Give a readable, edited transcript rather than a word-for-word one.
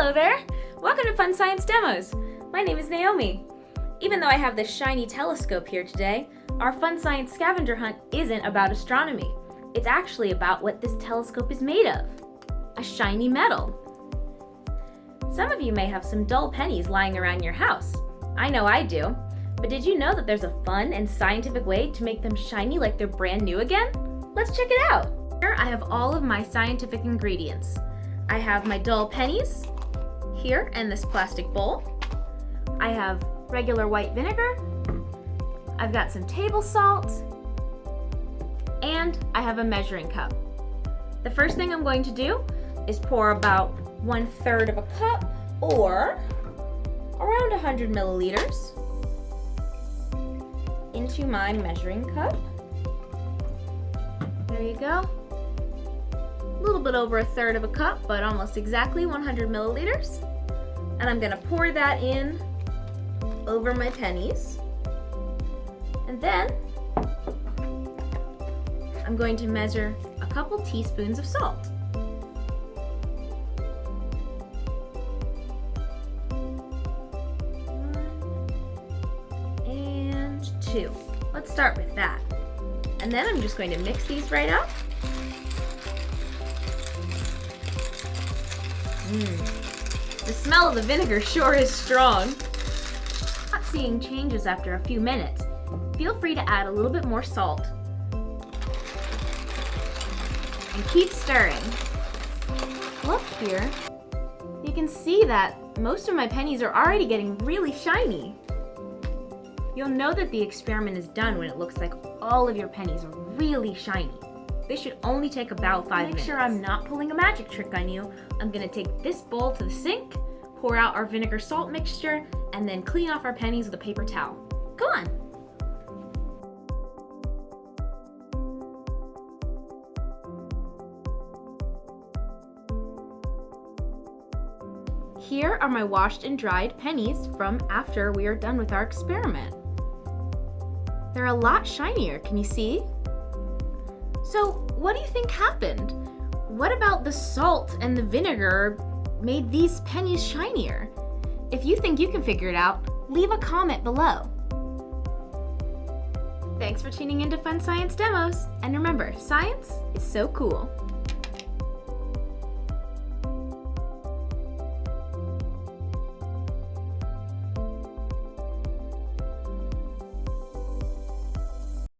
Hello there! Welcome to Fun Science Demos! My name is Naomi. Even though I have this shiny telescope here today, our Fun Science scavenger hunt isn't about astronomy. It's actually about what this telescope is made of. A shiny metal. Some of you may have some dull pennies lying around your house. I know I do. But did you know that there's a fun and scientific way to make them shiny like they're brand new again? Let's check it out! Here I have all of my scientific ingredients. I have my dull pennies here in this plastic bowl. I have regular white vinegar. I've got some table salt. And I have a measuring cup. The first thing I'm going to do is pour about 1/3 of a cup, or around 100 milliliters, into my measuring cup. There you go. A little bit over 1/3 of a cup, but almost exactly 100 milliliters. And I'm gonna pour that in over my pennies. And then I'm going to measure a couple teaspoons of salt. And 2. Let's start with that. And then I'm just going to mix these right up. The smell of the vinegar sure is strong. Not seeing changes after a few minutes. Feel free to add a little bit more salt. And keep stirring. Look here. You can see that most of my pennies are already getting really shiny. You'll know that the experiment is done when it looks like all of your pennies are really shiny. This should only take about 5 minutes. Make sure I'm not pulling a magic trick on you. I'm gonna take this bowl to the sink, pour out our vinegar salt mixture, and then clean off our pennies with a paper towel. Go on. Here are my washed and dried pennies from after we are done with our experiment. They're a lot shinier, can you see? So, what do you think happened? What about the salt and the vinegar made these pennies shinier? If you think you can figure it out, leave a comment below. Thanks for tuning into Fun Science Demos, and remember, science is so cool.